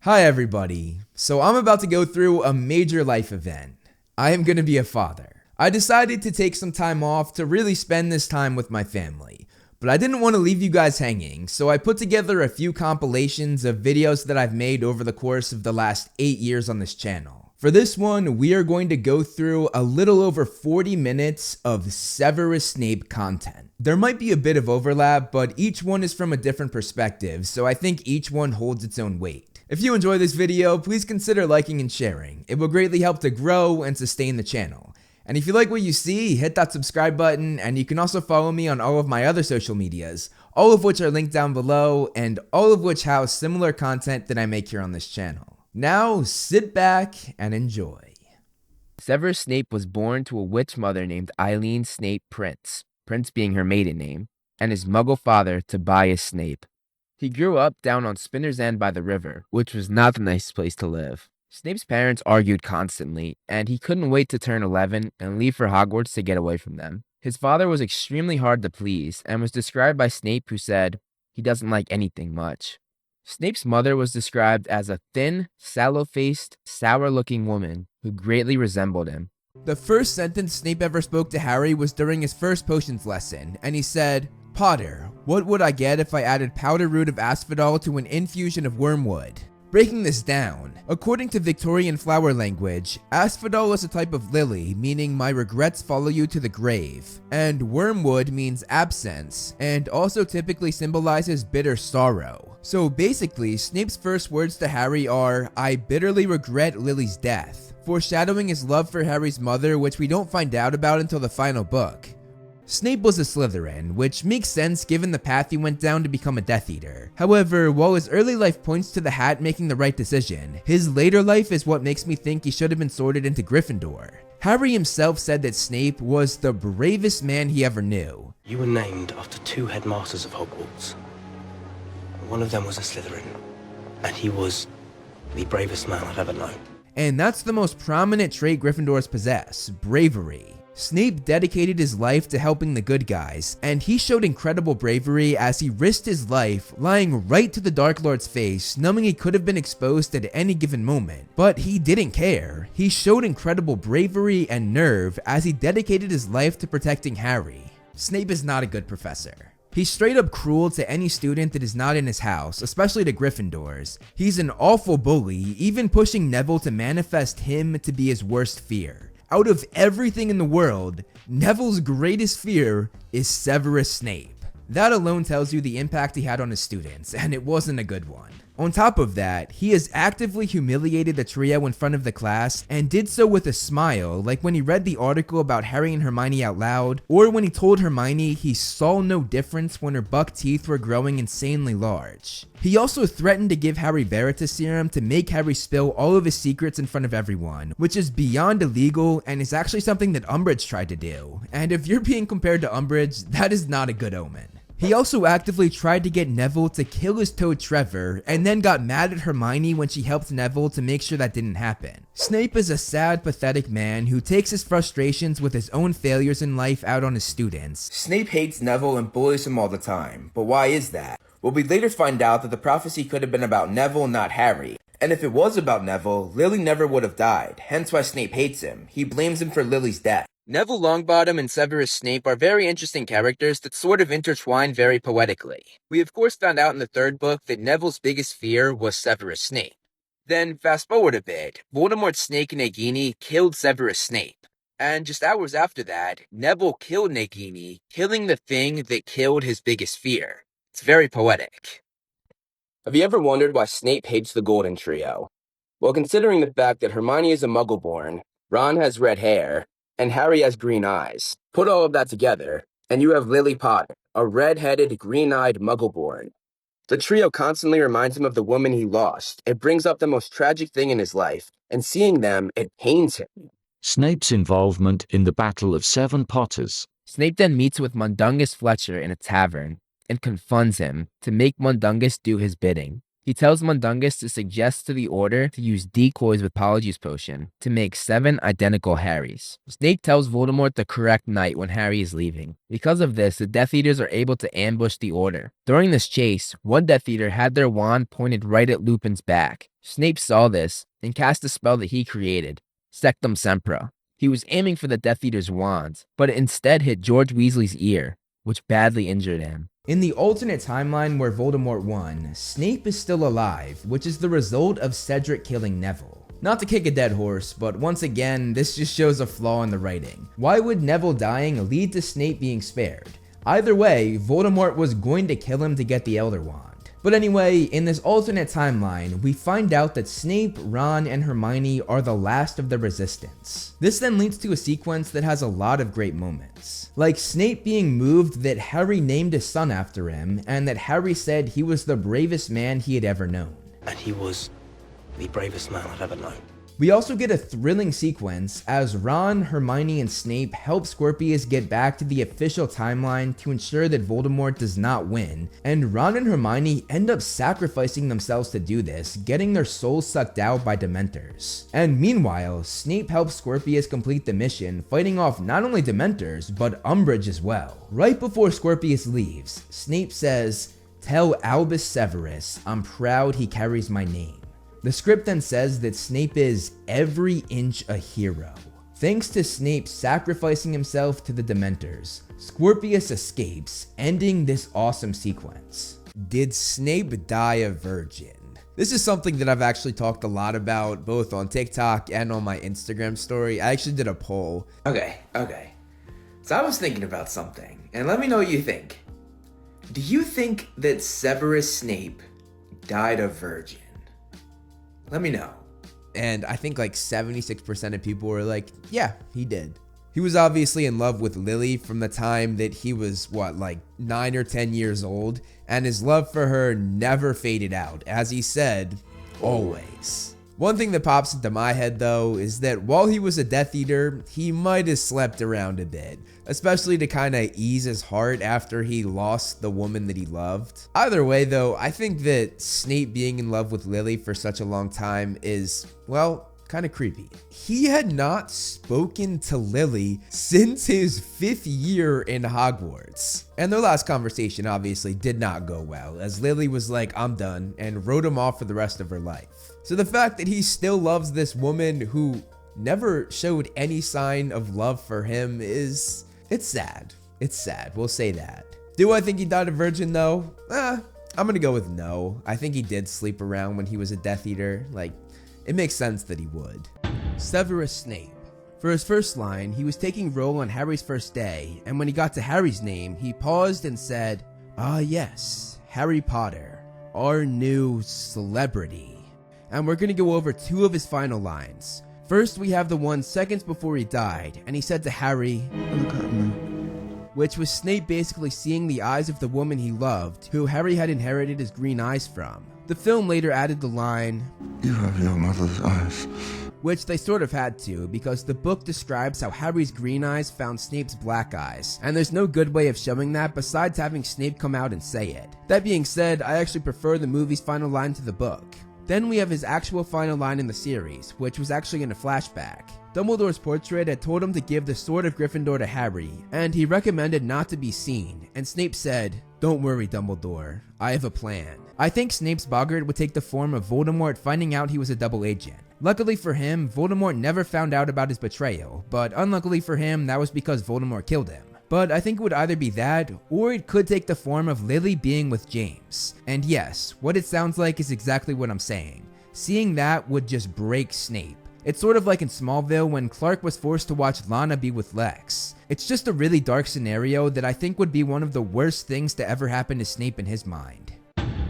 Hi everybody. So I'm about to go through a major life event. I am going to be a father. I decided to take some time off to really spend this time with my family. But I didn't want to leave you guys hanging, so I put together a few compilations of videos that I've made over the course of the last 8 years on this channel. For this one, we are going to go through a little over 40 minutes of Severus Snape content. There might be a bit of overlap, but each one is from a different perspective, so I think each one holds its own weight. If you enjoy this video, please consider liking and sharing. It will greatly help to grow and sustain the channel. And if you like what you see, hit that subscribe button, and you can also follow me on all of my other social medias, all of which are linked down below, and all of which house similar content that I make here on this channel. Now, sit back and enjoy. Severus Snape was born to a witch mother named Eileen Snape Prince being her maiden name, and his muggle father, Tobias Snape. He grew up down on Spinner's End by the river, which was not the nicest place to live. Snape's parents argued constantly, and he couldn't wait to turn 11 and leave for Hogwarts to get away from them. His father was extremely hard to please and was described by Snape, who said, "He doesn't like anything much." Snape's mother was described as a thin, sallow-faced, sour-looking woman who greatly resembled him. The first sentence Snape ever spoke to Harry was during his first potions lesson, and he said, "Potter, what would I get if I added powder root of asphodel to an infusion of wormwood?" Breaking this down, according to Victorian flower language, asphodel is a type of lily, meaning my regrets follow you to the grave, and wormwood means absence, and also typically symbolizes bitter sorrow. So basically, Snape's first words to Harry are, "I bitterly regret Lily's death," foreshadowing his love for Harry's mother, which we don't find out about until the final book. Snape was a Slytherin, which makes sense given the path he went down to become a Death Eater. However, while his early life points to the hat making the right decision, his later life is what makes me think he should have been sorted into Gryffindor. Harry himself said that Snape was the bravest man he ever knew. You were named after two headmasters of Hogwarts. One of them was a Slytherin, and he was the bravest man I've ever known. And that's the most prominent trait Gryffindors possess, bravery. Snape dedicated his life to helping the good guys, and he showed incredible bravery as he risked his life lying right to the Dark Lord's face, knowing he could have been exposed at any given moment. But he didn't care. He showed incredible bravery and nerve as he dedicated his life to protecting Harry. Snape is not a good professor. He's straight up cruel to any student that is not in his house, especially to Gryffindors. He's an awful bully, even pushing Neville to manifest him to be his worst fear. Out of everything in the world, Neville's greatest fear is Severus Snape. That alone tells you the impact he had on his students, and it wasn't a good one. On top of that, he has actively humiliated the trio in front of the class, and did so with a smile, like when he read the article about Harry and Hermione out loud, or when he told Hermione he saw no difference when her buck teeth were growing insanely large. He also threatened to give Harry Veritas serum to make Harry spill all of his secrets in front of everyone, which is beyond illegal and is actually something that Umbridge tried to do. And if you're being compared to Umbridge, that is not a good omen. He also actively tried to get Neville to kill his toad Trevor, and then got mad at Hermione when she helped Neville to make sure that didn't happen. Snape is a sad, pathetic man who takes his frustrations with his own failures in life out on his students. Snape hates Neville and bullies him all the time, but why is that? Well, we later find out that the prophecy could have been about Neville, not Harry. And if it was about Neville, Lily never would have died, hence why Snape hates him. He blames him for Lily's death. Neville Longbottom and Severus Snape are very interesting characters that sort of intertwine very poetically. We of course found out in the third book that Neville's biggest fear was Severus Snape. Then fast forward a bit, Voldemort's snake Nagini killed Severus Snape. And just hours after that, Neville killed Nagini, killing the thing that killed his biggest fear. It's very poetic. Have you ever wondered why Snape hates the Golden Trio? Well, considering the fact that Hermione is a Muggle-born, Ron has red hair, and Harry has green eyes. Put all of that together, and you have Lily Potter, a red-headed, green-eyed Muggle-born. The trio constantly reminds him of the woman he lost. It brings up the most tragic thing in his life, and seeing them, it pains him. Snape's involvement in the Battle of Seven Potters. Snape then meets with Mundungus Fletcher in a tavern, and confunds him to make Mundungus do his bidding. He tells Mundungus to suggest to the Order to use decoys with Polyjuice Potion to make 7 identical Harrys. Snape tells Voldemort the correct night when Harry is leaving. Because of this, the Death Eaters are able to ambush the Order. During this chase, one Death Eater had their wand pointed right at Lupin's back, Snape saw this and cast a spell that he created, Sectum Sempra. He was aiming for the Death Eater's wand, but it instead hit George Weasley's ear, which badly injured him. In the alternate timeline where Voldemort won, Snape is still alive, which is the result of Cedric killing Neville. Not to kick a dead horse, but once again, this just shows a flaw in the writing. Why would Neville dying lead to Snape being spared? Either way, Voldemort was going to kill him to get the Elder Wand. But anyway, in this alternate timeline, we find out that Snape, Ron, and Hermione are the last of the Resistance. This then leads to a sequence that has a lot of great moments. Like Snape being moved that Harry named his son after him, and that Harry said he was the bravest man he had ever known. And he was the bravest man I've ever known. We also get a thrilling sequence as Ron, Hermione, and Snape help Scorpius get back to the official timeline to ensure that Voldemort does not win, and Ron and Hermione end up sacrificing themselves to do this, getting their souls sucked out by Dementors. And meanwhile, Snape helps Scorpius complete the mission, fighting off not only Dementors, but Umbridge as well. Right before Scorpius leaves, Snape says, "Tell Albus Severus, I'm proud he carries my name." The script then says that Snape is every inch a hero. Thanks to Snape sacrificing himself to the Dementors, Scorpius escapes, ending this awesome sequence. Did Snape die a virgin? This is something that I've actually talked a lot about, both on TikTok and on my Instagram story. I actually did a poll. Okay. So I was thinking about something, and let me know what you think. Do you think that Severus Snape died a virgin? Let me know. And I think like 76% of people were like, yeah, he did. He was obviously in love with Lily from the time that he was, like 9 or 10 years old, and his love for her never faded out. As he said, always. One thing that pops into my head though is that while he was a Death Eater, he might have slept around a bit, especially to kind of ease his heart after he lost the woman that he loved. Either way though, I think that Snape being in love with Lily for such a long time is, well, kind of creepy. He had not spoken to Lily since his 5th year in Hogwarts. And their last conversation obviously did not go well, as Lily was like, I'm done, and wrote him off for the rest of her life. So the fact that he still loves this woman who never showed any sign of love for him it's sad. It's sad, we'll say that. Do I think he died a virgin though? I'm gonna go with no. I think he did sleep around when he was a Death Eater. Like, it makes sense that he would. Severus Snape. For his first line, he was taking roll on Harry's first day, and when he got to Harry's name, he paused and said, "Ah yes, Harry Potter, our new celebrity." And we're gonna go over 2 of his final lines. First, we have the one seconds before he died, and he said to Harry, "Look at me," which was Snape basically seeing the eyes of the woman he loved, who Harry had inherited his green eyes from. The film later added the line, "You have your mother's eyes," which they sort of had to, because the book describes how Harry's green eyes found Snape's black eyes, and there's no good way of showing that besides having Snape come out and say it. That being said, I actually prefer the movie's final line to the book. Then we have his actual final line in the series, which was actually in a flashback. Dumbledore's portrait had told him to give the Sword of Gryffindor to Harry, and he recommended not to be seen, and Snape said, "Don't worry, Dumbledore, I have a plan." I think Snape's boggart would take the form of Voldemort finding out he was a double agent. Luckily for him, Voldemort never found out about his betrayal, but unluckily for him, that was because Voldemort killed him. But I think it would either be that, or it could take the form of Lily being with James. And yes, what it sounds like is exactly what I'm saying. Seeing that would just break Snape. It's sort of like in Smallville when Clark was forced to watch Lana be with Lex. It's just a really dark scenario that I think would be one of the worst things to ever happen to Snape in his mind.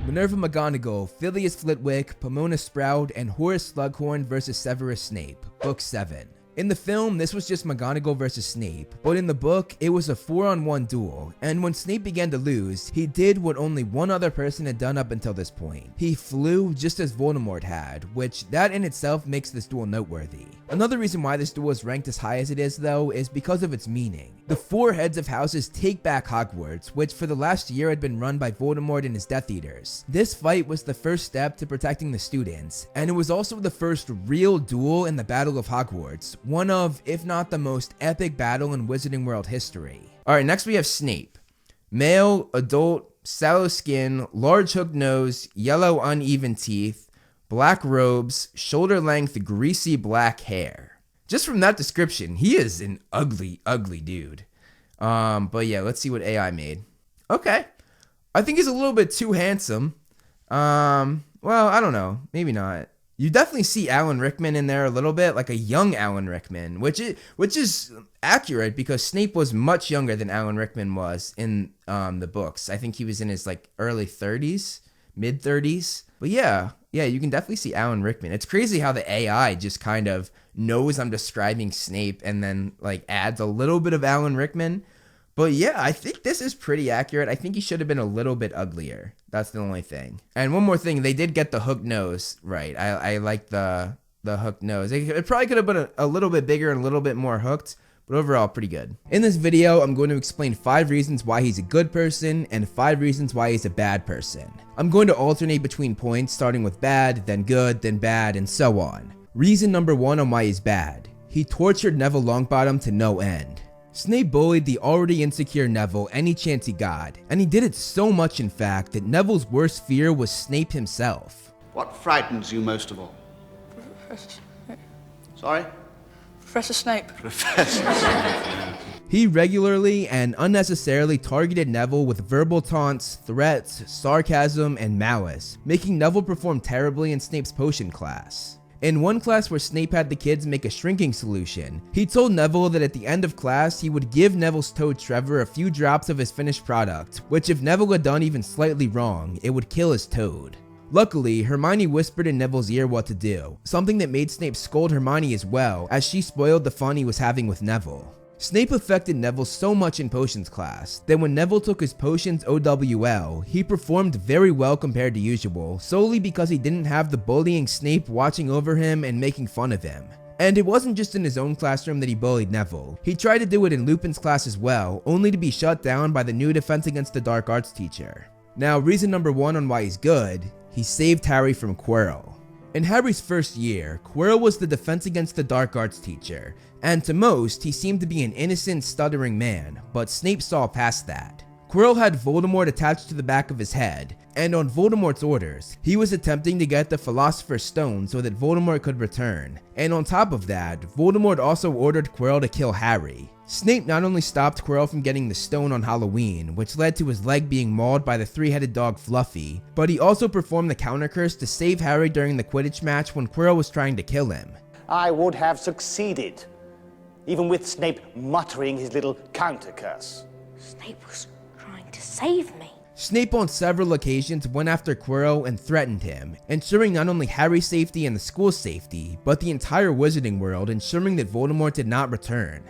Minerva McGonagall, Phileas Flitwick, Pomona Sprout, and Horace Slughorn versus Severus Snape, Book 7. In the film, this was just McGonagall versus Snape, but in the book, it was a 4-on-1 duel, and when Snape began to lose, he did what only one other person had done up until this point. He flew just as Voldemort had, which that in itself makes this duel noteworthy. Another reason why this duel is ranked as high as it is though, is because of its meaning. The 4 heads of houses take back Hogwarts, which for the last year had been run by Voldemort and his Death Eaters. This fight was the first step to protecting the students, and it was also the first real duel in the Battle of Hogwarts, one of, if not the most epic battle in Wizarding World history. Alright, next we have Snape. Male, adult, sallow skin, large hooked nose, yellow uneven teeth, black robes, shoulder-length, greasy black hair. Just from that description, he is an ugly, ugly dude. But yeah, let's see what AI made. Okay. I think he's a little bit too handsome. Well, I don't know. Maybe not. You definitely see Alan Rickman in there a little bit, like a young Alan Rickman, which is accurate because Snape was much younger than Alan Rickman was in the books. I think he was in his like early 30s, mid 30s. But yeah, you can definitely see Alan Rickman. It's crazy how the AI just kind of knows I'm describing Snape and then like adds a little bit of Alan Rickman. But yeah, I think this is pretty accurate. I think he should have been a little bit uglier. That's the only thing. And one more thing, they did get the hooked nose right. I like the hooked nose. It probably could have been a little bit bigger and a little bit more hooked, but overall pretty good. In this video, I'm going to explain 5 reasons why he's a good person and 5 reasons why he's a bad person. I'm going to alternate between points, starting with bad, then good, then bad, and so on. Reason number 1 on why he's bad. He tortured Neville Longbottom to no end. Snape bullied the already insecure Neville any chance he got, and he did it so much in fact that Neville's worst fear was Snape himself. What frightens you most of all? Professor Snape. Sorry? Professor Snape. Professor Snape. He regularly and unnecessarily targeted Neville with verbal taunts, threats, sarcasm, and malice, making Neville perform terribly in Snape's potion class. In one class where Snape had the kids make a shrinking solution, he told Neville that at the end of class he would give Neville's toad Trevor a few drops of his finished product, which if Neville had done even slightly wrong, it would kill his toad. Luckily, Hermione whispered in Neville's ear what to do, something that made Snape scold Hermione as well, as she spoiled the fun he was having with Neville. Snape affected Neville so much in potions class that when Neville took his potions OWL, he performed very well compared to usual, solely because he didn't have the bullying Snape watching over him and making fun of him. And it wasn't just in his own classroom that he bullied Neville. He tried to do it in Lupin's class as well, only to be shut down by the new Defense Against the Dark Arts teacher. Now, reason number 1 on why he's good, he saved Harry from Quirrell. In Harry's first year, Quirrell was the Defense Against the Dark Arts teacher, and to most, he seemed to be an innocent, stuttering man, but Snape saw past that. Quirrell had Voldemort attached to the back of his head, and on Voldemort's orders, he was attempting to get the Philosopher's Stone so that Voldemort could return, and on top of that, Voldemort also ordered Quirrell to kill Harry. Snape not only stopped Quirrell from getting the stone on Halloween, which led to his leg being mauled by the 3-headed dog Fluffy, but he also performed the counter curse to save Harry during the Quidditch match when Quirrell was trying to kill him. I would have succeeded, even with Snape muttering his little counter curse. Snape was trying to save me. Snape on several occasions went after Quirrell and threatened him, ensuring not only Harry's safety and the school's safety, but the entire wizarding world, ensuring that Voldemort did not return.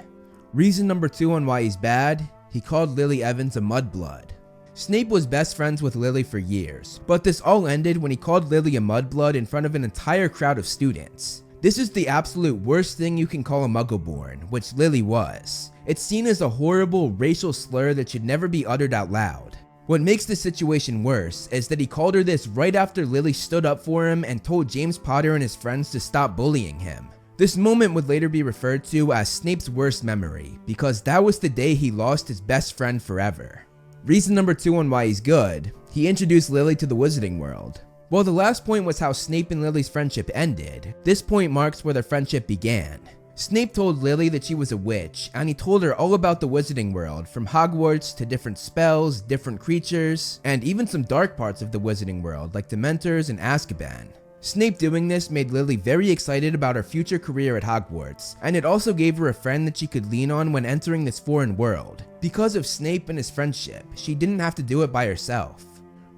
Reason number 2 on why he's bad, he called Lily Evans a mudblood. Snape was best friends with Lily for years, but this all ended when he called Lily a mudblood in front of an entire crowd of students. This is the absolute worst thing you can call a Muggleborn, which Lily was. It's seen as a horrible racial slur that should never be uttered out loud. What makes the situation worse is that he called her this right after Lily stood up for him and told James Potter and his friends to stop bullying him. This moment would later be referred to as Snape's worst memory, because that was the day he lost his best friend forever. Reason number 2 on why he's good, he introduced Lily to the wizarding world. While the last point was how Snape and Lily's friendship ended, this point marks where their friendship began. Snape told Lily that she was a witch, and he told her all about the wizarding world, from Hogwarts to different spells, different creatures, and even some dark parts of the wizarding world like Dementors and Azkaban. Snape doing this made Lily very excited about her future career at Hogwarts, and it also gave her a friend that she could lean on when entering this foreign world. Because of Snape and his friendship, she didn't have to do it by herself.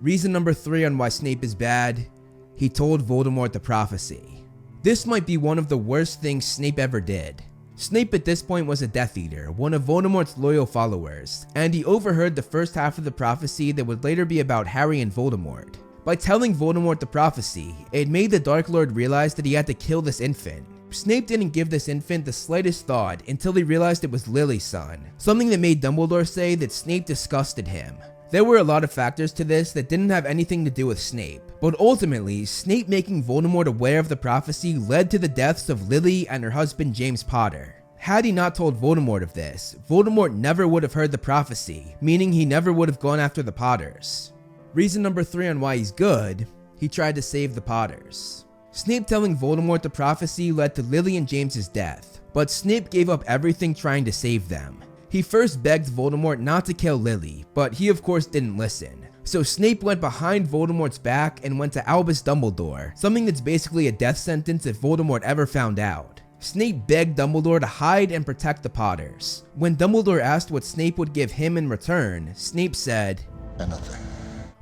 Reason number 3 on why Snape is bad, he told Voldemort the prophecy. This might be one of the worst things Snape ever did. Snape at this point was a Death Eater, one of Voldemort's loyal followers, and he overheard the first half of the prophecy that would later be about Harry and Voldemort. By telling Voldemort the prophecy, it made the Dark Lord realize that he had to kill this infant. Snape didn't give this infant the slightest thought until he realized it was Lily's son, something that made Dumbledore say that Snape disgusted him. There were a lot of factors to this that didn't have anything to do with Snape, but ultimately, Snape making Voldemort aware of the prophecy led to the deaths of Lily and her husband James Potter. Had he not told Voldemort of this, Voldemort never would have heard the prophecy, meaning he never would have gone after the Potters. Reason number 3 on why he's good, he tried to save the Potters. Snape telling Voldemort the prophecy led to Lily and James's death, but Snape gave up everything trying to save them. He first begged Voldemort not to kill Lily, but he of course didn't listen. So Snape went behind Voldemort's back and went to Albus Dumbledore, something that's basically a death sentence if Voldemort ever found out. Snape begged Dumbledore to hide and protect the Potters. When Dumbledore asked what Snape would give him in return, Snape said, "Anything."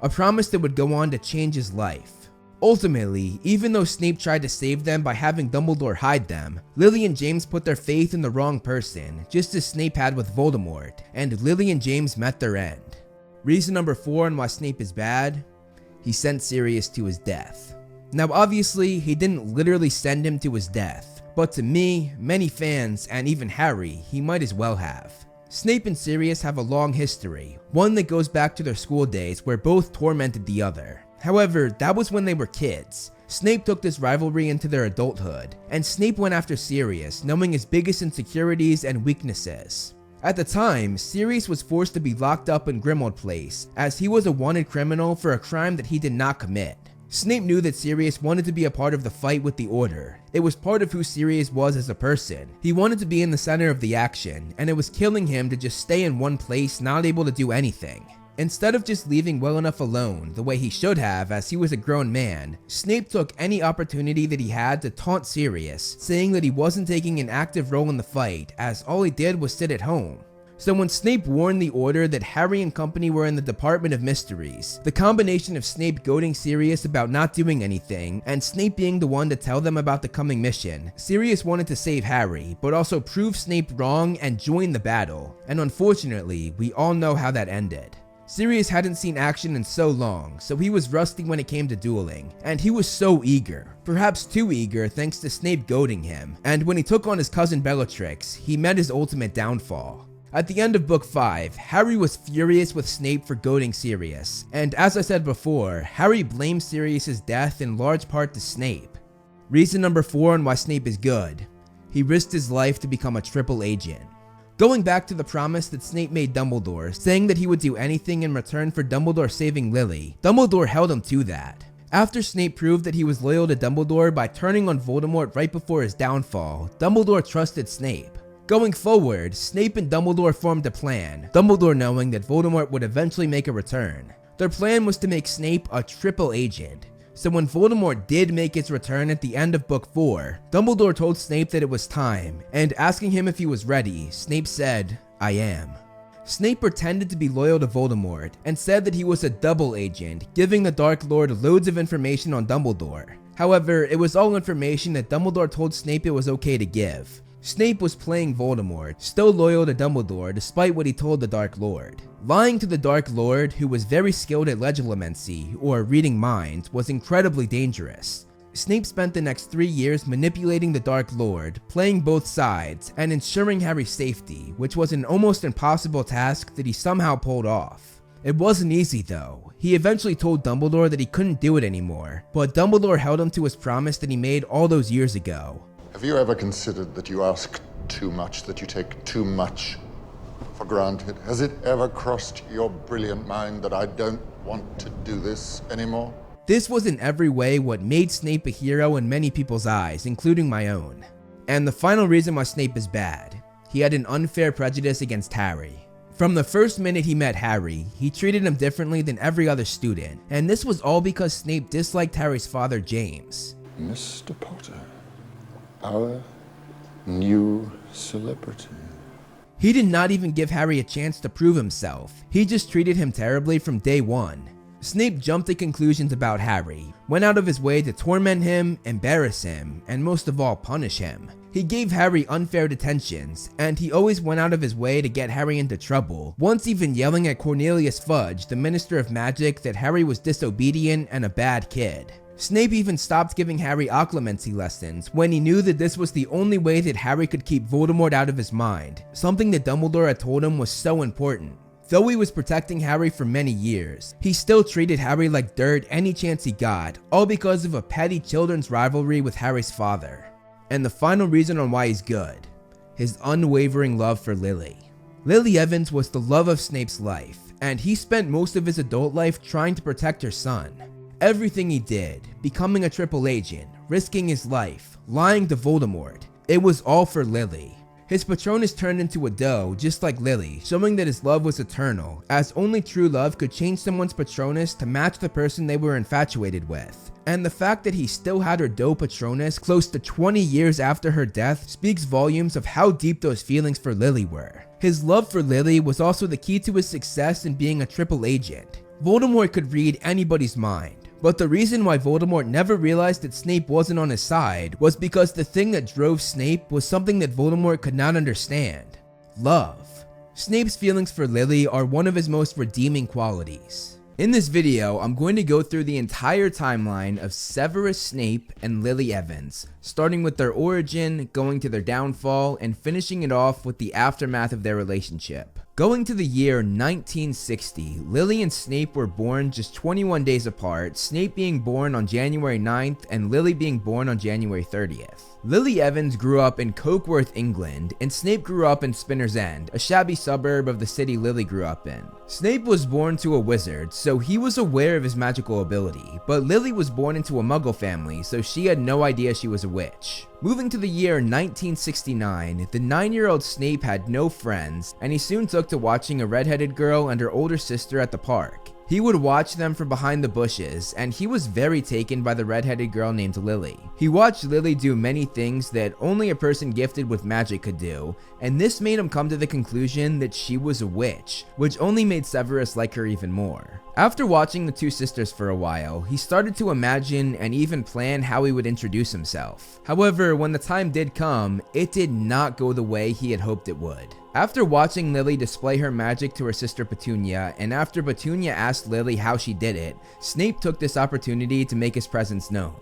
A promise that would go on to change his life. Ultimately, even though Snape tried to save them by having Dumbledore hide them, Lily and James put their faith in the wrong person, just as Snape had with Voldemort, and Lily and James met their end. Reason number 4 on why Snape is bad: he sent Sirius to his death. Now obviously, he didn't literally send him to his death, but to me, many fans, and even Harry, he might as well have. Snape and Sirius have a long history, one that goes back to their school days where both tormented the other. However, that was when they were kids. Snape took this rivalry into their adulthood, and Snape went after Sirius, knowing his biggest insecurities and weaknesses. At the time, Sirius was forced to be locked up in Grimmauld Place, as he was a wanted criminal for a crime that he did not commit. Snape knew that Sirius wanted to be a part of the fight with the Order. It was part of who Sirius was as a person. He wanted to be in the center of the action, and it was killing him to just stay in one place, not able to do anything. Instead of just leaving well enough alone, the way he should have as he was a grown man, Snape took any opportunity that he had to taunt Sirius, saying that he wasn't taking an active role in the fight, as all he did was sit at home. So when Snape warned the Order that Harry and company were in the Department of Mysteries, the combination of Snape goading Sirius about not doing anything, and Snape being the one to tell them about the coming mission, Sirius wanted to save Harry, but also prove Snape wrong and join the battle, and unfortunately, we all know how that ended. Sirius hadn't seen action in so long, so he was rusty when it came to dueling, and he was so eager, perhaps too eager thanks to Snape goading him, and when he took on his cousin Bellatrix, he met his ultimate downfall. At the end of Book 5, Harry was furious with Snape for goading Sirius, and as I said before, Harry blamed Sirius's death in large part to Snape. Reason number 4 on why Snape is good: he risked his life to become a triple agent. Going back to the promise that Snape made Dumbledore, saying that he would do anything in return for Dumbledore saving Lily, Dumbledore held him to that. After Snape proved that he was loyal to Dumbledore by turning on Voldemort right before his downfall, Dumbledore trusted Snape. Going forward, Snape and Dumbledore formed a plan, Dumbledore knowing that Voldemort would eventually make a return. Their plan was to make Snape a triple agent. So when Voldemort did make his return at the end of Book 4, Dumbledore told Snape that it was time, and asking him if he was ready, Snape said, "I am." Snape pretended to be loyal to Voldemort, and said that he was a double agent, giving the Dark Lord loads of information on Dumbledore. However, it was all information that Dumbledore told Snape it was okay to give. Snape was playing Voldemort, still loyal to Dumbledore despite what he told the Dark Lord. Lying to the Dark Lord, who was very skilled at legilimency, or reading minds, was incredibly dangerous. Snape spent the next 3 years manipulating the Dark Lord, playing both sides, and ensuring Harry's safety, which was an almost impossible task that he somehow pulled off. It wasn't easy though. He eventually told Dumbledore that he couldn't do it anymore, but Dumbledore held him to his promise that he made all those years ago. Have you ever considered that you ask too much, that you take too much for granted? Has it ever crossed your brilliant mind that I don't want to do this anymore? This was in every way what made Snape a hero in many people's eyes, including my own. And the final reason why Snape is bad: he had an unfair prejudice against Harry. From the first minute he met Harry, he treated him differently than every other student, and this was all because Snape disliked Harry's father, James. Mr. Potter, our new celebrity. He did not even give Harry a chance to prove himself. He just treated him terribly from day one. Snape jumped to conclusions about Harry, went out of his way to torment him, embarrass him, and most of all, punish him. He gave Harry unfair detentions, and he always went out of his way to get Harry into trouble, once even yelling at Cornelius Fudge, the Minister of Magic, that Harry was disobedient and a bad kid. Snape even stopped giving Harry occlumency lessons when he knew that this was the only way that Harry could keep Voldemort out of his mind, something that Dumbledore had told him was so important. Though he was protecting Harry for many years, he still treated Harry like dirt any chance he got, all because of a petty children's rivalry with Harry's father. And the final reason on why he's good: his unwavering love for Lily. Lily Evans was the love of Snape's life, and he spent most of his adult life trying to protect her son. Everything he did, becoming a triple agent, risking his life, lying to Voldemort, it was all for Lily. His Patronus turned into a doe just like Lily, showing that his love was eternal, as only true love could change someone's Patronus to match the person they were infatuated with. And the fact that he still had her doe Patronus close to 20 years after her death speaks volumes of how deep those feelings for Lily were. His love for Lily was also the key to his success in being a triple agent. Voldemort could read anybody's mind. But the reason why Voldemort never realized that Snape wasn't on his side was because the thing that drove Snape was something that Voldemort could not understand: love. Snape's feelings for Lily are one of his most redeeming qualities. In this video, I'm going to go through the entire timeline of Severus Snape and Lily Evans, starting with their origin, going to their downfall, and finishing it off with the aftermath of their relationship. Going to the year 1960, Lily and Snape were born just 21 days apart, Snape being born on January 9th and Lily being born on January 30th. Lily Evans grew up in Cokeworth, England, and Snape grew up in Spinner's End, a shabby suburb of the city Lily grew up in. Snape was born to a wizard, so he was aware of his magical ability, but Lily was born into a Muggle family, so she had no idea she was a witch. Moving to the year 1969, the 9-year-old Snape had no friends, and he soon took to watching a redheaded girl and her older sister at the park. He would watch them from behind the bushes, and he was very taken by the redheaded girl named Lily. He watched Lily do many things that only a person gifted with magic could do, and this made him come to the conclusion that she was a witch, which only made Severus like her even more. After watching the two sisters for a while, he started to imagine and even plan how he would introduce himself. However, when the time did come, it did not go the way he had hoped it would. After watching Lily display her magic to her sister Petunia, and after Petunia asked Lily how she did it, Snape took this opportunity to make his presence known.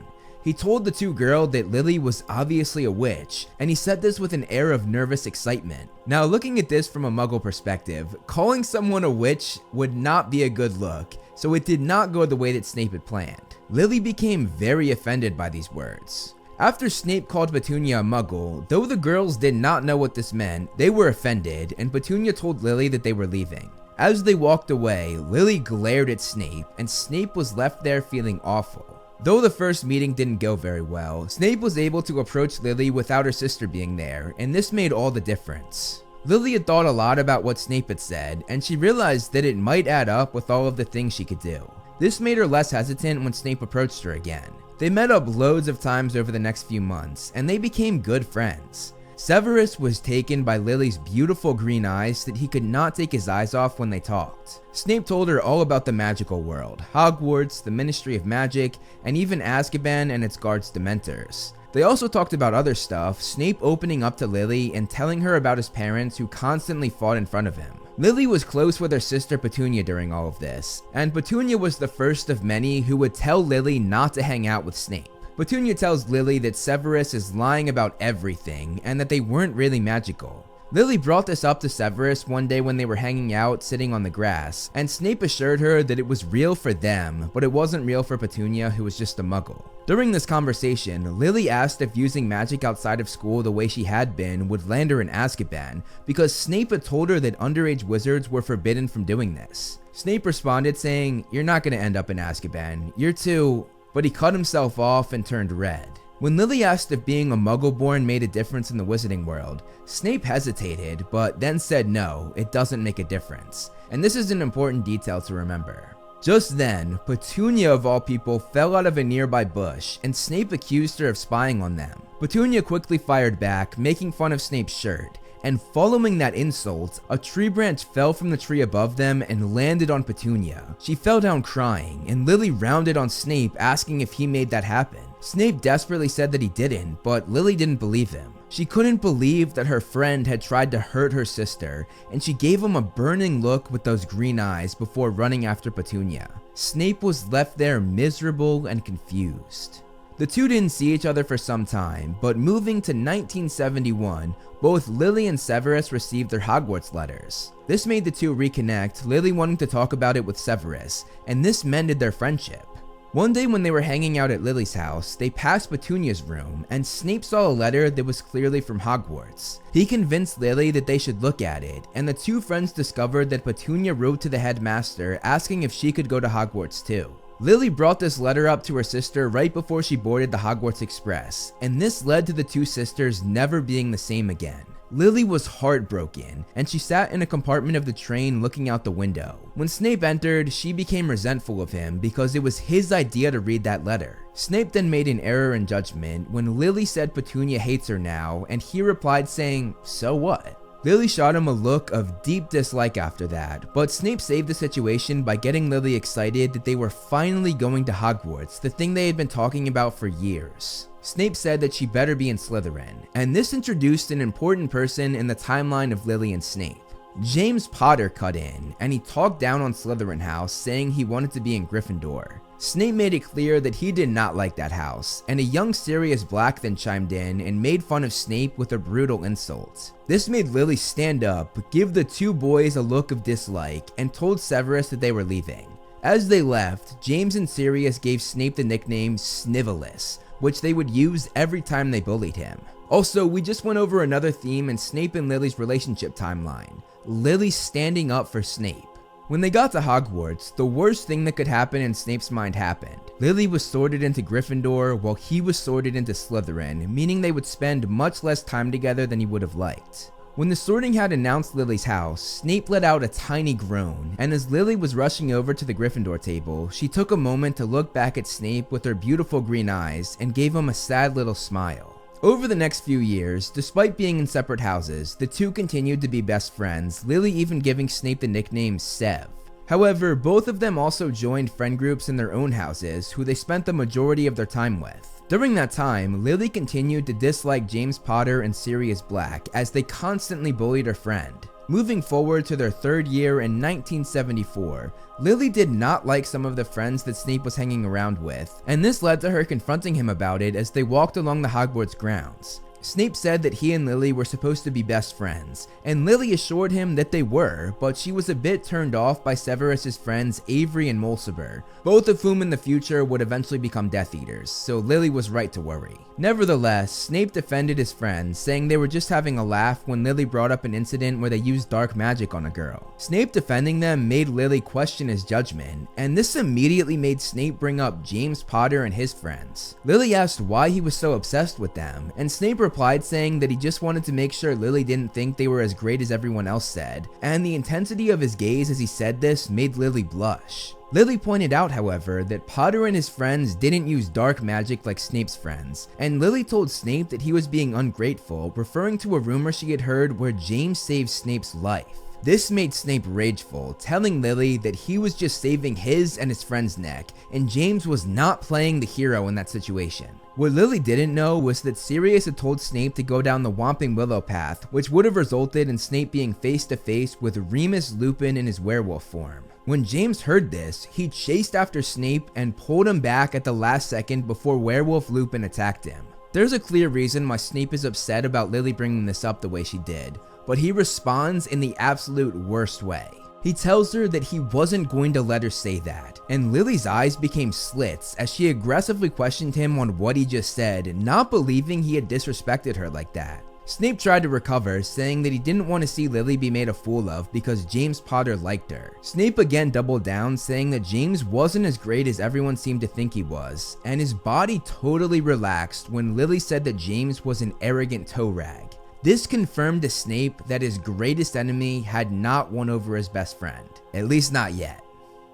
He told the two girls that Lily was obviously a witch, and he said this with an air of nervous excitement. Now, looking at this from a Muggle perspective, calling someone a witch would not be a good look, so it did not go the way that Snape had planned. Lily became very offended by these words. After Snape called Petunia a Muggle, though the girls did not know what this meant, they were offended, and Petunia told Lily that they were leaving. As they walked away, Lily glared at Snape, and Snape was left there feeling awful. Though the first meeting didn't go very well, Snape was able to approach Lily without her sister being there, and this made all the difference. Lily had thought a lot about what Snape had said, and she realized that it might add up with all of the things she could do. This made her less hesitant when Snape approached her again. They met up loads of times over the next few months, and they became good friends. Severus was taken by Lily's beautiful green eyes that he could not take his eyes off when they talked. Snape told her all about the magical world, Hogwarts, the Ministry of Magic, and even Azkaban and its guards Dementors. They also talked about other stuff, Snape opening up to Lily and telling her about his parents who constantly fought in front of him. Lily was close with her sister Petunia during all of this, and Petunia was the first of many who would tell Lily not to hang out with Snape. Petunia tells Lily that Severus is lying about everything and that they weren't really magical. Lily brought this up to Severus one day when they were hanging out sitting on the grass, and Snape assured her that it was real for them, but it wasn't real for Petunia, who was just a muggle. During this conversation, Lily asked if using magic outside of school the way she had been would land her in Azkaban, because Snape had told her that underage wizards were forbidden from doing this. Snape responded saying, "You're not going to end up in Azkaban, you're too..." But he cut himself off and turned red. When Lily asked if being a Muggle-born made a difference in the wizarding world, Snape hesitated, but then said no, it doesn't make a difference. And this is an important detail to remember. Just then, Petunia of all people fell out of a nearby bush, and Snape accused her of spying on them. Petunia quickly fired back, making fun of Snape's shirt, and following that insult, a tree branch fell from the tree above them and landed on Petunia. She fell down crying, and Lily rounded on Snape asking if he made that happen. Snape desperately said that he didn't, but Lily didn't believe him. She couldn't believe that her friend had tried to hurt her sister, and she gave him a burning look with those green eyes before running after Petunia. Snape was left there miserable and confused. The two didn't see each other for some time, but moving to 1971, both Lily and Severus received their Hogwarts letters. This made the two reconnect, Lily wanting to talk about it with Severus, and this mended their friendship. One day when they were hanging out at Lily's house, they passed Petunia's room, and Snape saw a letter that was clearly from Hogwarts. He convinced Lily that they should look at it, and the two friends discovered that Petunia wrote to the headmaster asking if she could go to Hogwarts too. Lily brought this letter up to her sister right before she boarded the Hogwarts Express, and this led to the two sisters never being the same again. Lily was heartbroken, and she sat in a compartment of the train looking out the window. When Snape entered, she became resentful of him because it was his idea to read that letter. Snape then made an error in judgment when Lily said Petunia hates her now, and he replied saying, "So what?" Lily shot him a look of deep dislike after that, but Snape saved the situation by getting Lily excited that they were finally going to Hogwarts, the thing they had been talking about for years. Snape said that she better be in Slytherin, and this introduced an important person in the timeline of Lily and Snape. James Potter cut in, and he talked down on Slytherin House, saying he wanted to be in Gryffindor. Snape made it clear that he did not like that house, and a young Sirius Black then chimed in and made fun of Snape with a brutal insult. This made Lily stand up, give the two boys a look of dislike, and told Severus that they were leaving. As they left, James and Sirius gave Snape the nickname Snivelus, which they would use every time they bullied him. Also, we just went over another theme in Snape and Lily's relationship timeline, Lily standing up for Snape. When they got to Hogwarts, the worst thing that could happen in Snape's mind happened. Lily was sorted into Gryffindor while he was sorted into Slytherin, meaning they would spend much less time together than he would have liked. When the sorting hat announced Lily's house, Snape let out a tiny groan, and as Lily was rushing over to the Gryffindor table, she took a moment to look back at Snape with her beautiful green eyes and gave him a sad little smile. Over the next few years, despite being in separate houses, the two continued to be best friends, Lily even giving Snape the nickname Sev. However, both of them also joined friend groups in their own houses, who they spent the majority of their time with. During that time, Lily continued to dislike James Potter and Sirius Black as they constantly bullied her friend. Moving forward to their third year in 1974, Lily did not like some of the friends that Snape was hanging around with, and this led to her confronting him about it as they walked along the Hogwarts grounds. Snape said that he and Lily were supposed to be best friends, and Lily assured him that they were, but she was a bit turned off by Severus's friends Avery and Mulciber, both of whom in the future would eventually become Death Eaters, so Lily was right to worry. Nevertheless, Snape defended his friends, saying they were just having a laugh when Lily brought up an incident where they used dark magic on a girl. Snape defending them made Lily question his judgment, and this immediately made Snape bring up James Potter and his friends. Lily asked why he was so obsessed with them, and Snape replied saying that he just wanted to make sure Lily didn't think they were as great as everyone else said, and the intensity of his gaze as he said this made Lily blush. Lily pointed out, however, that Potter and his friends didn't use dark magic like Snape's friends, and Lily told Snape that he was being ungrateful, referring to a rumor she had heard where James saved Snape's life. This made Snape rageful, telling Lily that he was just saving his and his friend's neck, and James was not playing the hero in that situation. What Lily didn't know was that Sirius had told Snape to go down the Whomping Willow path, which would have resulted in Snape being face to face with Remus Lupin in his werewolf form. When James heard this, he chased after Snape and pulled him back at the last second before Werewolf Lupin attacked him. There's a clear reason why Snape is upset about Lily bringing this up the way she did, but he responds in the absolute worst way. He tells her that he wasn't going to let her say that, and Lily's eyes became slits as she aggressively questioned him on what he just said, not believing he had disrespected her like that. Snape tried to recover, saying that he didn't want to see Lily be made a fool of because James Potter liked her. Snape again doubled down, saying that James wasn't as great as everyone seemed to think he was, and his body totally relaxed when Lily said that James was an arrogant toe rag. This confirmed to Snape that his greatest enemy had not won over his best friend, at least not yet.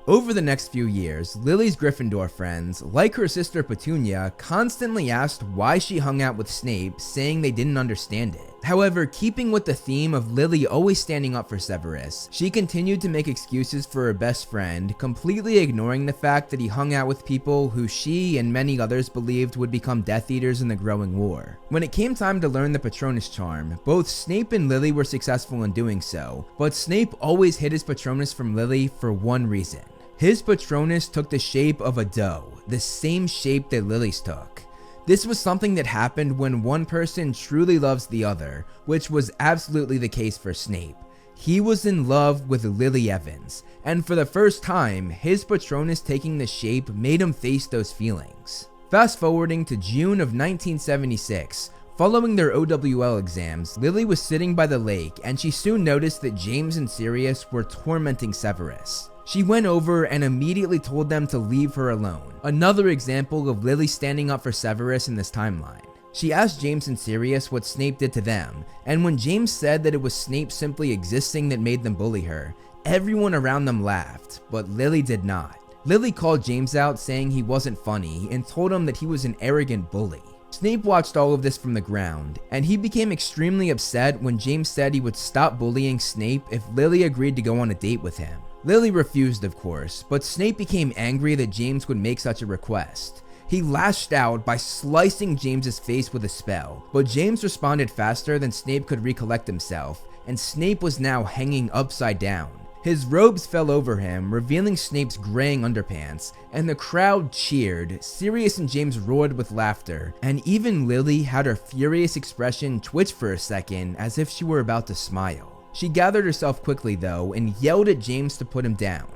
Over the next few years, Lily's Gryffindor friends, like her sister Petunia, constantly asked why she hung out with Snape, saying they didn't understand it. However, keeping with the theme of Lily always standing up for Severus, she continued to make excuses for her best friend, completely ignoring the fact that he hung out with people who she and many others believed would become Death Eaters in the growing war. When it came time to learn the Patronus charm, both Snape and Lily were successful in doing so, but Snape always hid his Patronus from Lily for one reason. His Patronus took the shape of a doe, the same shape that Lily's took. This was something that happened when one person truly loves the other, which was absolutely the case for Snape. He was in love with Lily Evans, and for the first time, his Patronus taking the shape made him face those feelings. Fast forwarding to June of 1976, following their OWL exams, Lily was sitting by the lake and she soon noticed that James and Sirius were tormenting Severus. She went over and immediately told them to leave her alone. Another example of Lily standing up for Severus in this timeline. She asked James and Sirius what Snape did to them, and when James said that it was Snape simply existing that made them bully her, everyone around them laughed, but Lily did not. Lily called James out saying he wasn't funny and told him that he was an arrogant bully. Snape watched all of this from the ground, and he became extremely upset when James said he would stop bullying Snape if Lily agreed to go on a date with him. Lily refused, of course, but Snape became angry that James would make such a request. He lashed out by slicing James's face with a spell, but James responded faster than Snape could recollect himself, and Snape was now hanging upside down. His robes fell over him, revealing Snape's graying underpants, and the crowd cheered. Sirius and James roared with laughter, and even Lily had her furious expression twitch for a second as if she were about to smile. She gathered herself quickly though and yelled at James to put him down.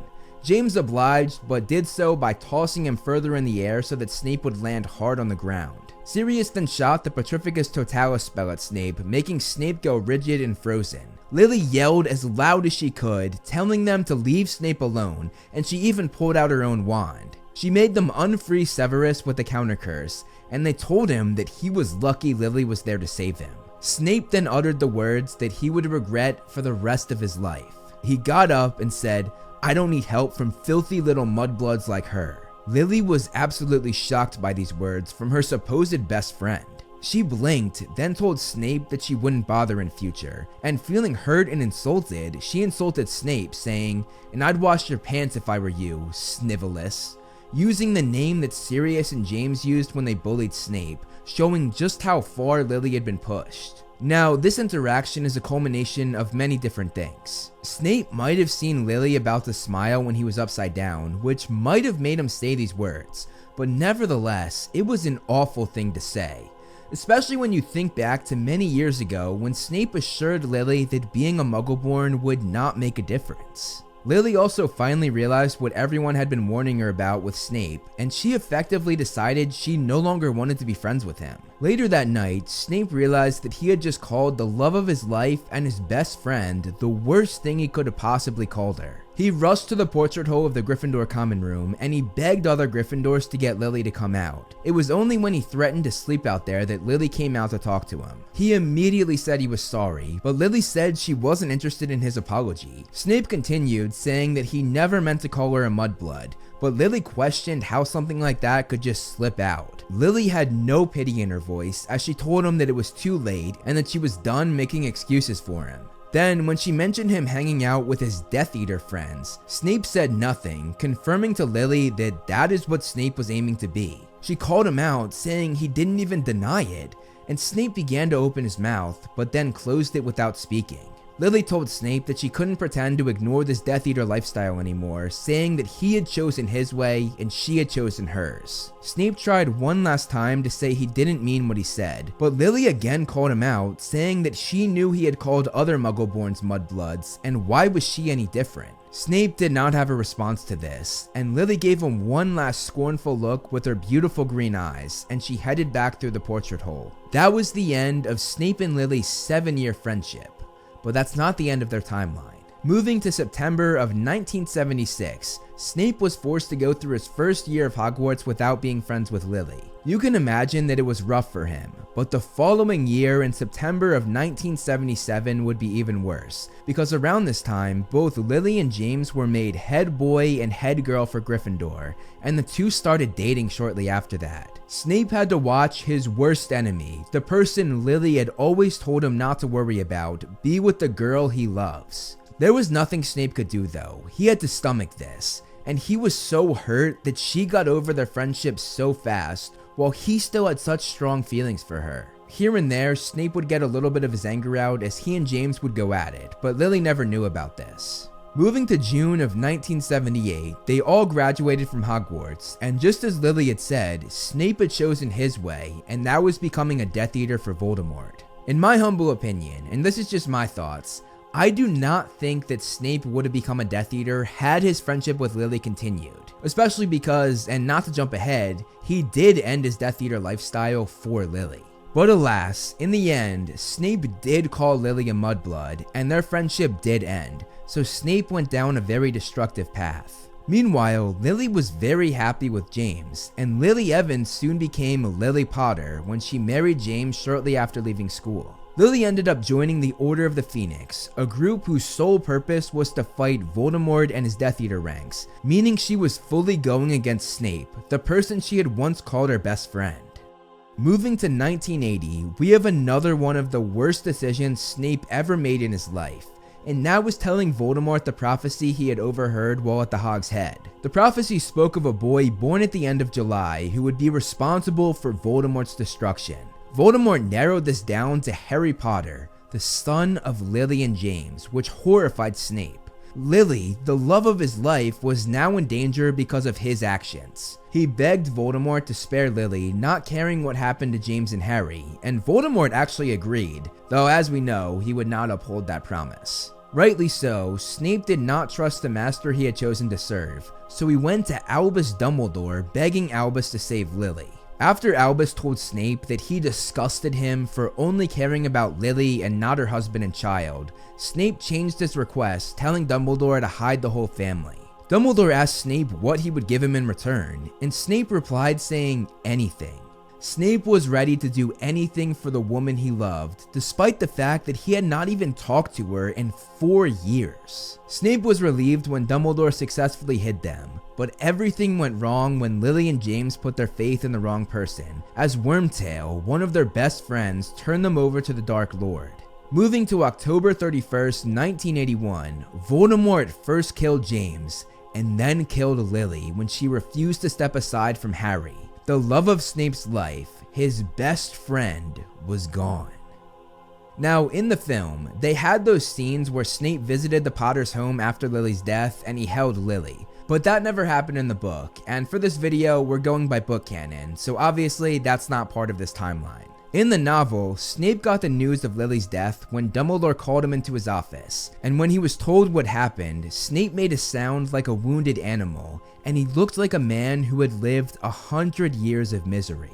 James obliged, but did so by tossing him further in the air so that Snape would land hard on the ground. Sirius then shot the Petrificus Totalis spell at Snape, making Snape go rigid and frozen. Lily yelled as loud as she could, telling them to leave Snape alone, and she even pulled out her own wand. She made them unfree Severus with a counter curse, and they told him that he was lucky Lily was there to save him. Snape then uttered the words that he would regret for the rest of his life. He got up and said, "I don't need help from filthy little mudbloods like her." Lily was absolutely shocked by these words from her supposed best friend. She blinked, then told Snape that she wouldn't bother in future, and feeling hurt and insulted, she insulted Snape, saying, "And I'd wash your pants if I were you, Snivelus," using the name that Sirius and James used when they bullied Snape, showing just how far Lily had been pushed. Now, this interaction is a culmination of many different things. Snape might have seen Lily about to smile when he was upside down, which might have made him say these words, but nevertheless, it was an awful thing to say. Especially when you think back to many years ago when Snape assured Lily that being a Muggleborn would not make a difference. Lily also finally realized what everyone had been warning her about with Snape, and she effectively decided she no longer wanted to be friends with him. Later that night, Snape realized that he had just called the love of his life and his best friend the worst thing he could have possibly called her. He rushed to the portrait hole of the Gryffindor common room, and he begged other Gryffindors to get Lily to come out. It was only when he threatened to sleep out there that Lily came out to talk to him. He immediately said he was sorry, but Lily said she wasn't interested in his apology. Snape continued, saying that he never meant to call her a mudblood, but Lily questioned how something like that could just slip out. Lily had no pity in her voice as she told him that it was too late and that she was done making excuses for him. Then, when she mentioned him hanging out with his Death Eater friends, Snape said nothing, confirming to Lily that that is what Snape was aiming to be. She called him out, saying he didn't even deny it, and Snape began to open his mouth, but then closed it without speaking. Lily told Snape that she couldn't pretend to ignore this Death Eater lifestyle anymore, saying that he had chosen his way and she had chosen hers. Snape tried one last time to say he didn't mean what he said, but Lily again called him out, saying that she knew he had called other Muggleborns mudbloods, and why was she any different? Snape did not have a response to this, and Lily gave him one last scornful look with her beautiful green eyes, and she headed back through the portrait hole. That was the end of Snape and Lily's 7-year friendship. But that's not the end of their timeline. Moving to September of 1976, Snape was forced to go through his first year of Hogwarts without being friends with Lily. You can imagine that it was rough for him, but the following year in September of 1977 would be even worse, because around this time, both Lily and James were made head boy and head girl for Gryffindor, and the two started dating shortly after that. Snape had to watch his worst enemy, the person Lily had always told him not to worry about, be with the girl he loves. There was nothing Snape could do though. He had to stomach this, and he was so hurt that she got over their friendship so fast, while he still had such strong feelings for her. Here and there, Snape would get a little bit of his anger out as he and James would go at it, but Lily never knew about this. Moving to June of 1978, they all graduated from Hogwarts, and just as Lily had said, Snape had chosen his way, and that was becoming a Death Eater for Voldemort. In my humble opinion, and this is just my thoughts, I do not think that Snape would have become a Death Eater had his friendship with Lily continued. Especially because, and not to jump ahead, he did end his Death Eater lifestyle for Lily. But alas, in the end, Snape did call Lily a mudblood, and their friendship did end, so Snape went down a very destructive path. Meanwhile, Lily was very happy with James, and Lily Evans soon became Lily Potter when she married James shortly after leaving school. Lily ended up joining the Order of the Phoenix, a group whose sole purpose was to fight Voldemort and his Death Eater ranks, meaning she was fully going against Snape, the person she had once called her best friend. Moving to 1980, we have another one of the worst decisions Snape ever made in his life, and that was telling Voldemort the prophecy he had overheard while at the Hog's Head. The prophecy spoke of a boy born at the end of July who would be responsible for Voldemort's destruction. Voldemort narrowed this down to Harry Potter, the son of Lily and James, which horrified Snape. Lily, the love of his life, was now in danger because of his actions. He begged Voldemort to spare Lily, not caring what happened to James and Harry, and Voldemort actually agreed, though as we know, he would not uphold that promise. Rightly so, Snape did not trust the master he had chosen to serve, so he went to Albus Dumbledore begging Albus to save Lily. After Albus told Snape that he disgusted him for only caring about Lily and not her husband and child, Snape changed his request, telling Dumbledore to hide the whole family. Dumbledore asked Snape what he would give him in return, and Snape replied saying anything. Snape was ready to do anything for the woman he loved, despite the fact that he had not even talked to her in 4 years. Snape was relieved when Dumbledore successfully hid them, but everything went wrong when Lily and James put their faith in the wrong person, as Wormtail, one of their best friends, turned them over to the Dark Lord. Moving to October 31st, 1981, Voldemort first killed James, and then killed Lily when she refused to step aside from Harry. The love of Snape's life, his best friend, was gone. Now, in the film, they had those scenes where Snape visited the Potter's home after Lily's death and he held Lily, but that never happened in the book, and for this video, we're going by book canon, so obviously that's not part of this timeline. In the novel, Snape got the news of Lily's death when Dumbledore called him into his office, and when he was told what happened, Snape made a sound like a wounded animal, and he looked like a man who had lived 100 years of misery.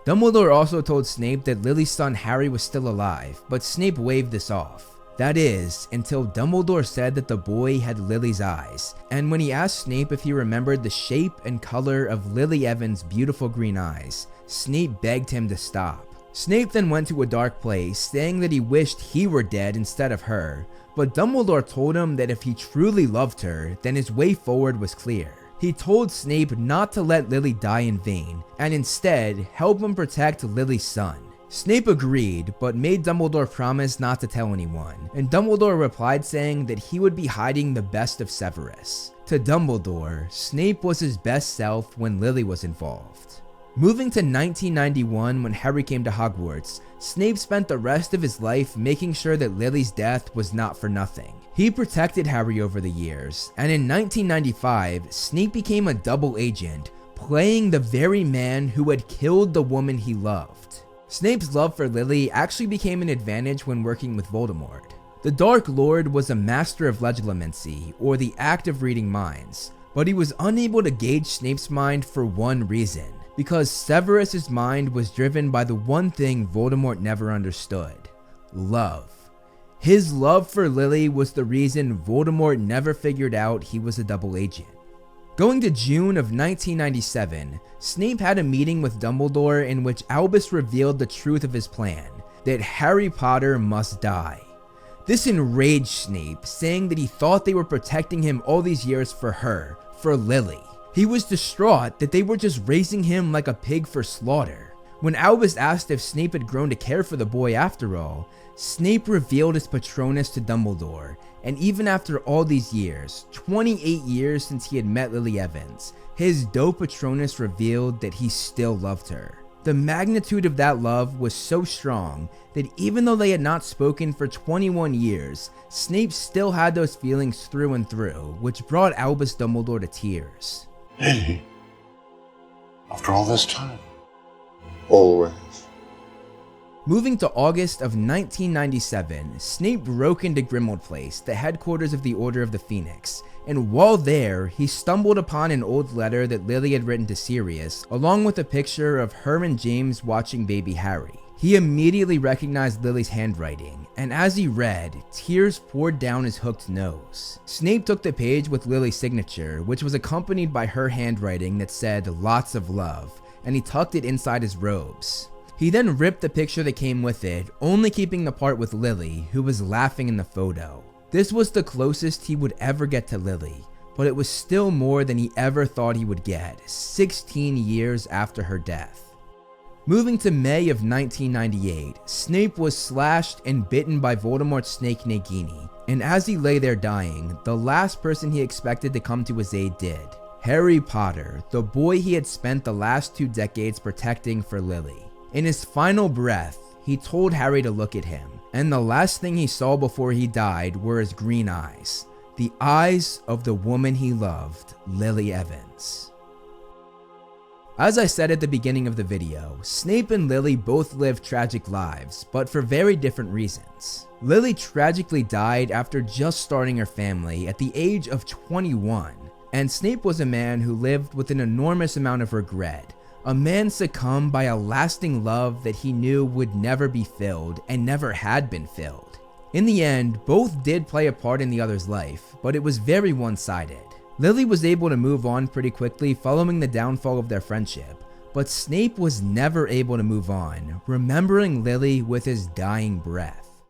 Dumbledore also told Snape that Lily's son Harry was still alive, but Snape waved this off. That is, until Dumbledore said that the boy had Lily's eyes, and when he asked Snape if he remembered the shape and color of Lily Evans' beautiful green eyes, Snape begged him to stop. Snape then went to a dark place, saying that he wished he were dead instead of her, but Dumbledore told him that if he truly loved her, then his way forward was clear. He told Snape not to let Lily die in vain, and instead help him protect Lily's son. Snape agreed, but made Dumbledore promise not to tell anyone, and Dumbledore replied saying that he would be hiding the best of Severus. To Dumbledore, Snape was his best self when Lily was involved. Moving to 1991 when Harry came to Hogwarts, Snape spent the rest of his life making sure that Lily's death was not for nothing. He protected Harry over the years, and in 1995, Snape became a double agent, playing the very man who had killed the woman he loved. Snape's love for Lily actually became an advantage when working with Voldemort. The Dark Lord was a master of legilimency, or the act of reading minds, but he was unable to gauge Snape's mind for one reason. Because Severus's mind was driven by the one thing Voldemort never understood: love. His love for Lily was the reason Voldemort never figured out he was a double agent. Going to June of 1997, Snape had a meeting with Dumbledore in which Albus revealed the truth of his plan, that Harry Potter must die. This enraged Snape, saying that he thought they were protecting him all these years for her, for Lily. He was distraught that they were just raising him like a pig for slaughter. When Albus asked if Snape had grown to care for the boy after all, Snape revealed his Patronus to Dumbledore, and even after all these years, 28 years since he had met Lily Evans, his dope Patronus revealed that he still loved her. The magnitude of that love was so strong that even though they had not spoken for 21 years, Snape still had those feelings through and through, which brought Albus Dumbledore to tears. Lily, after all this time. Always. Moving to August of 1997, Snape broke into Grimmauld Place, the headquarters of the Order of the Phoenix, and while there, he stumbled upon an old letter that Lily had written to Sirius, along with a picture of her and James watching baby Harry. He immediately recognized Lily's handwriting, and as he read, tears poured down his hooked nose. Snape took the page with Lily's signature, which was accompanied by her handwriting that said "lots of love," and he tucked it inside his robes. He then ripped the picture that came with it, only keeping the part with Lily, who was laughing in the photo. This was the closest he would ever get to Lily, but it was still more than he ever thought he would get, 16 years after her death. Moving to May of 1998, Snape was slashed and bitten by Voldemort's snake Nagini, and as he lay there dying, the last person he expected to come to his aid did. Harry Potter, the boy he had spent the last 2 decades protecting for Lily. In his final breath, he told Harry to look at him, and the last thing he saw before he died were his green eyes. The eyes of the woman he loved, Lily Evans. As I said at the beginning of the video, Snape and Lily both lived tragic lives, but for very different reasons. Lily tragically died after just starting her family at the age of 21, and Snape was a man who lived with an enormous amount of regret, a man succumbed by a lasting love that he knew would never be filled and never had been filled. In the end, both did play a part in the other's life, but it was very one-sided. Lily was able to move on pretty quickly following the downfall of their friendship, but Snape was never able to move on, remembering Lily with his dying breath.